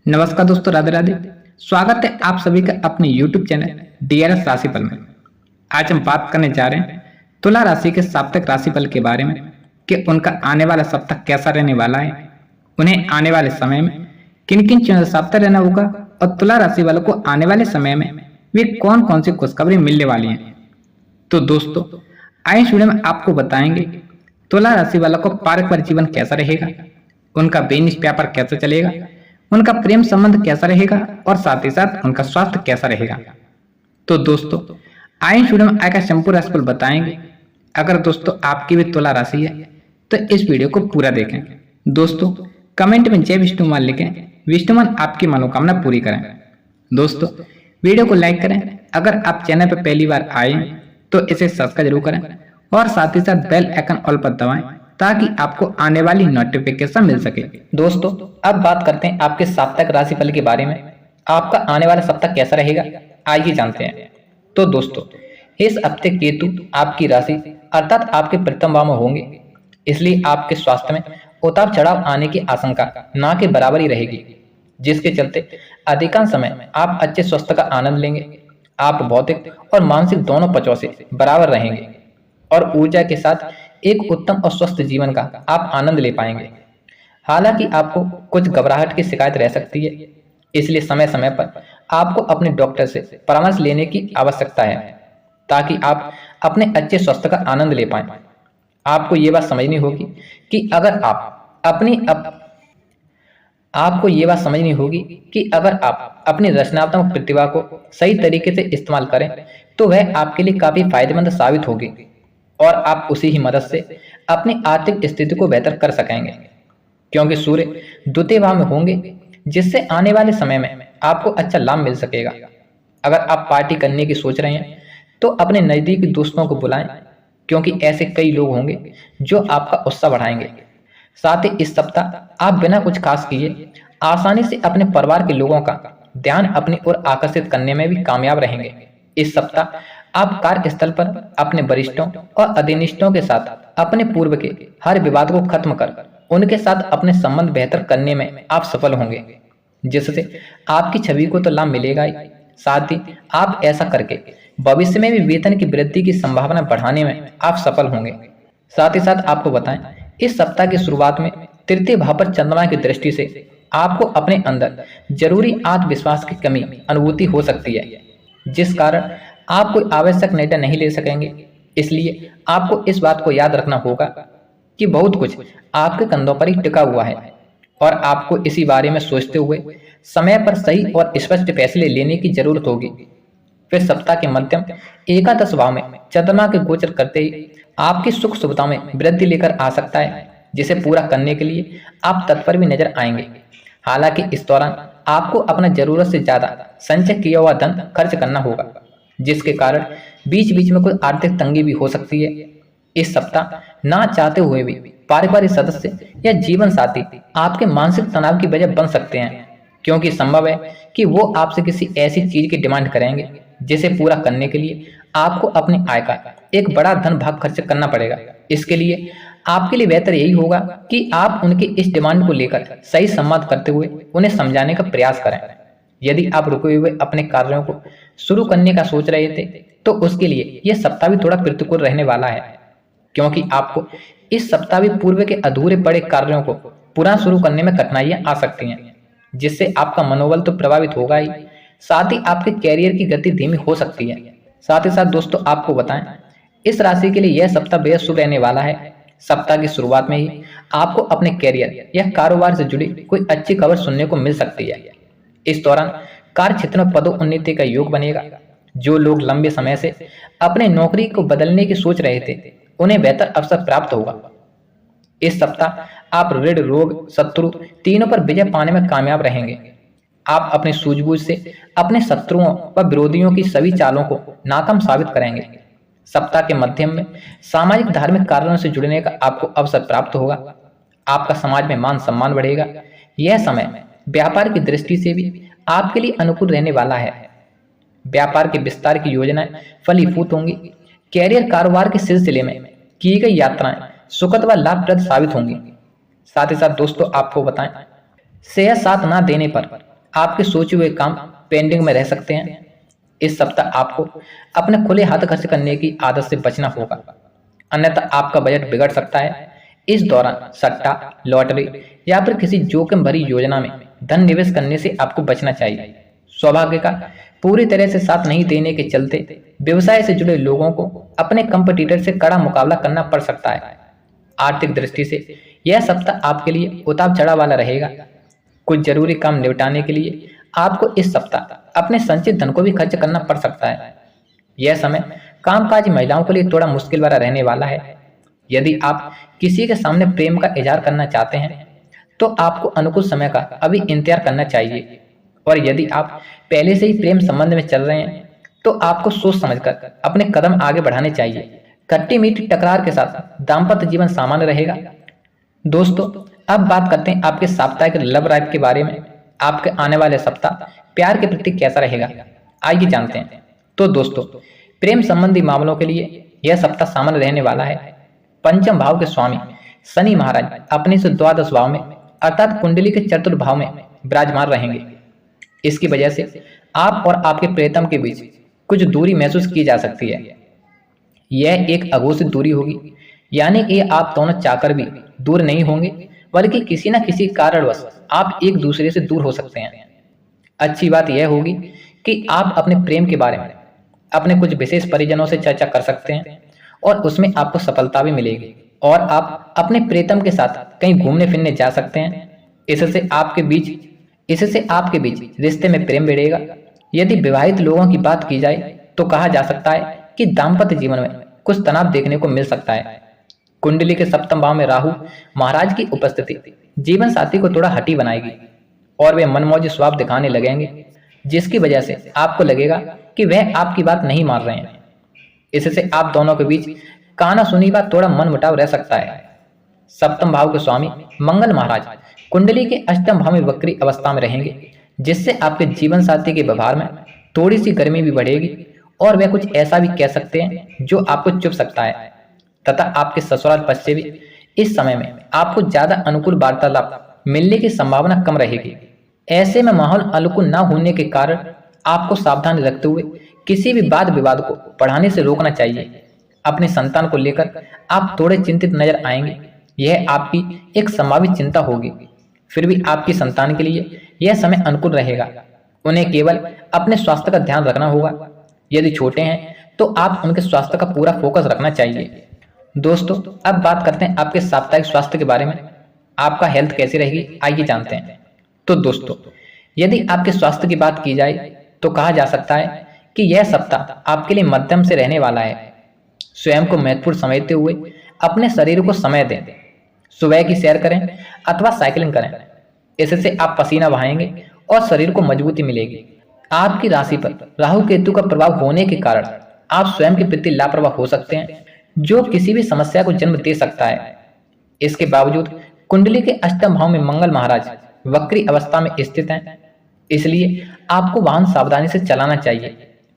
नमस्कार दोस्तों, राधे राधे। स्वागत है आप सभी का अपने YouTube चैनल DRS राशिफल में। आज हम बात करने जा रहे हैं तुला राशि के साप्ताहिक राशिफल के बारे में कि उनका आने वाला सप्ताह कैसा रहने वाला है, उन्हें आने वाले समय में किन किन चीजों से सावधान रहना होगा और तुला राशि वालों को आने वाले समय में वे कौन कौन सी खुशखबरी मिलने वाली हैं। तो दोस्तों, आए इस वीडियो में आपको बताएंगे तुला राशि वालों को पारिवारिक जीवन कैसा रहेगा, उनका बिजनेस व्यापार कैसा चलेगा, उनका प्रेम संबंध कैसा रहेगा और साथ ही साथ उनका स्वास्थ्य कैसा रहेगा। तो दोस्तों, आए इस वीडियो में आएगा संपूर्ण राशिफल बताएंगे। अगर दोस्तों आपकी भी तुला राशि है तो इस वीडियो को पूरा देखें। दोस्तों, कमेंट में जय विष्णुमान लिखें, विष्णुमान आपकी मनोकामना पूरी करें। दोस्तों, वीडियो को लाइक करें। अगर आप चैनल पर पहली बार आए हैं तो इसे सब्सक्राइब जरूर करें और साथ ही साथ बेल आइकन ऑल पर दबाएं ताकि आपको आने वाली नोटिफिकेशन मिल सके। दोस्तों, अब बात करते हैं आपके साप्ताहिक राशिफल के बारे में। आपका आने वाला सप्ताह कैसा रहेगा, आइए जानते हैं। तो दोस्तों, इस हफ्ते केतु आपकी राशि अर्थात आपके प्रथम भाव में होंगे, इसलिए आपके स्वास्थ्य में उतार चढ़ाव आने की आशंका ना के बराबर ही रहेगी, जिसके चलते अधिकांश समय आप अच्छे स्वास्थ्य का आनंद लेंगे। आप भौतिक और मानसिक दोनों पक्षों से बराबर रहेंगे और ऊर्जा के साथ एक उत्तम और स्वस्थ जीवन का आप आनंद ले पाएंगे। हालांकि आपको कुछ घबराहट की शिकायत रह सकती है, इसलिए समय समय पर आपको अपने डॉक्टर से परामर्श लेने की आवश्यकता है ताकि आप अपने अच्छे स्वास्थ्य का आनंद ले पाएं। आपको ये बात समझनी होगी कि अगर आप अपनी रचनात्मक प्रतिभा को सही तरीके से इस्तेमाल करें तो वह आपके लिए काफी फायदेमंद साबित होगी और आप उसी ही मदद से अपनी आर्थिक स्थिति को बेहतर कर सकेंगे, क्योंकि सूर्य द्वितीय भाव में होंगे, जिससे आने वाले समय में आपको अच्छा लाभ मिल सकेगा। अगर आप पार्टी करने की सोच रहे हैं तो अपने नजदीकी दोस्तों को बुलाएं, क्योंकि ऐसे कई लोग होंगे जो आपका उत्साह बढ़ाएंगे। साथ ही इस सप्ताह आप बिना कुछ खास किए आसानी से अपने परिवार के लोगों का ध्यान अपनी ओर आकर्षित करने में भी कामयाब रहेंगे। इस सप्ताह आप कार्यस्थल पर अपने वरिष्ठों और अधीनस्थों के साथ अपने पूर्व के हर विवाद को खत्म कर उनके साथ अपने संबंध बेहतर करने में आप सफल होंगे, जिससे आपकी छवि को तो लाभ मिलेगा ही, साथ ही आप ऐसा करके भविष्य में भी वेतन की वृद्धि की संभावना बढ़ाने में आप सफल होंगे। साथ ही साथ आपको बताएं, इस सप्ताह की शुरुआत में तृतीय भाव पर चंद्रमा की दृष्टि से आपको अपने अंदर जरूरी आत्मविश्वास की कमी अनुभूति हो सकती है, जिस कारण आप कोई आवश्यक निर्णय नहीं ले सकेंगे। इसलिए आपको इस बात को याद रखना होगा कि बहुत कुछ आपके कंधों पर ही टिका हुआ है और आपको इसी बारे में सोचते हुए समय पर सही और स्पष्ट फैसले लेने की जरूरत होगी। फिर सप्ताह के मध्यम एकादश भाव में चंद्रमा के गोचर करते ही आपकी सुख सुविधाओं में वृद्धि लेकर आ सकता है, जिसे पूरा करने के लिए आप तत्पर भी नजर आएंगे। हालांकि इस दौरान आपको अपना जरूरत से ज्यादा संचय किया हुआ धन खर्च करना होगा, जिसके कारण बीच बीच में कोई आर्थिक तंगी भी हो सकती है। इस सप्ताह ना चाहते हुए भी पारिवारिक सदस्य या जीवन साथी आपके मानसिक तनाव की वजह बन सकते हैं, क्योंकि संभव है कि वो आपसे किसी ऐसी चीज की डिमांड करेंगे जिसे पूरा करने के लिए आपको अपनी आय का एक बड़ा धन भाग खर्च करना पड़ेगा। इसके लिए आपके लिए बेहतर यही होगा कि आप उनकी इस डिमांड को लेकर सही संवाद करते हुए उन्हें समझाने का प्रयास करें। यदि आप रुके हुए अपने कार्यों को शुरू करने का सोच रहे थे तो उसके लिए यह सप्ताह भी थोड़ा प्रतिकूल रहने वाला है, क्योंकि आपको इस सप्ताह भी पूर्व के अधूरे पड़े कार्यों को पुनः शुरू करने में कठिनाइयां आ सकती हैं, जिससे आपका मनोबल तो प्रभावित होगा ही, साथ ही आपके कैरियर की गति धीमी हो सकती है। साथ ही साथ दोस्तों, आपको बताएं, इस राशि के लिए यह सप्ताह बेहद शुभ रहने वाला है। सप्ताह की शुरुआत में ही आपको अपने कैरियर या कारोबार से जुड़ी कोई अच्छी खबर सुनने को मिल सकती है। इस दौरान कार्य क्षेत्र में पदोन्नति का योग बनेगा। जो लोग लंबे समय से अपने नौकरी को बदलने की सोच रहे थे उन्हें बेहतर अवसर प्राप्त होगा। इस सप्ताह आप ऋण, रोग, शत्रु तीनों पर विजय पाने में कामयाब रहेंगे। आप अपनी सूझबूझ से अपने शत्रुओं व विरोधियों की सभी चालों को नाकाम साबित करेंगे। सप्ताह के मध्यम में सामाजिक धार्मिक कारणों से जुड़ने का आपको अवसर प्राप्त होगा। आपका समाज में मान सम्मान बढ़ेगा। यह समय व्यापार की दृष्टि से भी आपके लिए अनुकूल रहने वाला है। व्यापार के विस्तार की योजनाएं फलीभूत होंगी। कैरियर कारोबार के सिलसिले में की गई यात्राएं सुखद व लाभप्रद साबित होंगी। साथ ही साथ दोस्तों, आपको बताएं, शेयर साथ ना देने पर आपके सोचे हुए काम पेंडिंग में रह सकते हैं। इस सप्ताह आपको अपने खुले हाथ खर्च करने की आदत से बचना होगा, अन्यथा आपका बजट बिगड़ सकता है। इस दौरान सट्टा, लॉटरी या फिर किसी जोखिम भरी योजना में धन निवेश करने से आपको बचना चाहिए। सौभाग्य का पूरी तरह से साथ नहीं देने के चलते व्यवसाय से जुड़े लोगों को अपने कंपटीटर से कड़ा मुकाबला करना पड़ सकता है। आर्थिक दृष्टि से यह सप्ताह आपके लिए उतार चढ़ाव वाला रहेगा। कुछ जरूरी काम निपटाने के लिए आपको इस सप्ताह अपने संचित धन को भी खर्च करना पड़ सकता है। यह समय कामकाजी महिलाओं के लिए थोड़ा मुश्किल वाला रहने वाला है। यदि आप किसी के सामने प्रेम का इजहार करना चाहते हैं तो आपको अनुकूल समय का अभी इंतजार करना चाहिए, और यदि आप पहले से ही प्रेम संबंध में चल रहे हैं तो आपको सोच समझकर अपने कदम आगे बढ़ाने चाहिए। खट्टी मीठी टकरार के साथ दाम्पत्य जीवन सामान्य रहेगा। दोस्तों, अब बात करते हैं आपके साप्ताहिक लव लाइफ के बारे में। आपके आने वाले सप्ताह प्यार के प्रति कैसा रहेगा, आइए जानते हैं। तो दोस्तों, प्रेम संबंधी मामलों के लिए यह सप्ताह सामान्य रहने वाला है। पंचम भाव के स्वामी शनि महाराज अपने से द्वादश भाव में अर्थात कुंडली के चतुर्थ भाव में विराजमान रहेंगे। इसकी वजह से आप और आपके प्रियतम के बीच कुछ दूरी महसूस की जा सकती है। यह एक अघोषित दूरी होगी, यानी कि आप दोनों चाहकर भी दूर नहीं होंगे, बल्कि किसी न किसी कारणवश आप एक दूसरे से दूर हो सकते हैं। अच्छी बात यह होगी कि आप अपने प्रेम के बारे में अपने कुछ विशेष परिजनों से चर्चा कर सकते हैं और उसमें आपको सफलता भी मिलेगी, और आप अपने प्रियतम के साथ कहीं घूमने फिरने जा सकते हैं। इससे आपके बीच रिश्ते में प्रेम बढ़ेगा। यदि विवाहित लोगों की बात की जाए तो कहा जा सकता है कि दाम्पत्य जीवन में कुछ तनाव देखने को मिल सकता है। कुंडली के सप्तम भाव में राहु महाराज की उपस्थिति जीवन साथी को थोड़ा हठी बनाएगी और वे मनमौजी स्वभाव दिखाने लगेंगे, जिसकी वजह से आपको लगेगा कि वह आपकी बात नहीं मान रहे हैं। इससे आप दोनों के बीच काना सुनी बात थोड़ा मनमुटाव रह सकता है। सप्तम भाव के स्वामी मंगल महाराज कुंडली के अष्टम भाव में वक्री अवस्था में रहेंगे, जिससे आपके जीवन साथी के व्यवहार में थोड़ी सी गर्मी भी बढ़ेगी और वह कुछ ऐसा भी कह सकते हैं जो आपको चुभ सकता है। तथा आपके ससुराल पक्ष से भी इस समय में आपको ज्यादा अनुकूल वार्तालाप मिलने की संभावना कम रहेगी। ऐसे में माहौल अनुकूल न होने के कारण आपको सावधान रखते हुए किसी भी वाद विवाद को बढ़ाने से रोकना चाहिए। अपने संतान को लेकर आप थोड़े चिंतित नजर आएंगे, यह आपकी एक संभावित चिंता होगी। फिर भी आपकी संतान के लिए यह समय अनुकूल रहेगा। उन्हें केवल अपने स्वास्थ्य का ध्यान रखना होगा। यदि छोटे हैं तो आप उनके स्वास्थ्य का पूरा फोकस रखना चाहिए। दोस्तों, अब बात करते हैं आपके साप्ताहिक स्वास्थ्य के बारे में। आपका हेल्थ कैसी रहेगी, आइए जानते हैं। तो दोस्तों, यदि आपके स्वास्थ्य की बात की जाए तो कहा जा सकता है कि यह सप्ताह आपके लिए मध्यम से रहने वाला है। स्वयं को महत्वपूर्ण समझते हुए अपने शरीर को समय दें। सुबह की सैर करें अथवा साइकिलिंग करें। इससे आप पसीना बहाएंगे और शरीर को मजबूती मिलेगी। आपकी राशि पर राहु केतु का प्रभाव होने के कारण आप स्वयं के प्रति लापरवाह हो सकते हैं, जो किसी भी समस्या को जन्म दे सकता है। इसके बावजूद कुंडली के अष्टम भाव में मंगल महाराज वक्री अवस्था में स्थित हैं, इसलिए आपको वाहन सावधानी से चलाना चाहिए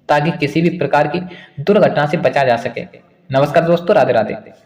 ताकि किसी भी प्रकार की दुर्घटना से बचा जा सके। नमस्कार दोस्तों, राधे राधे।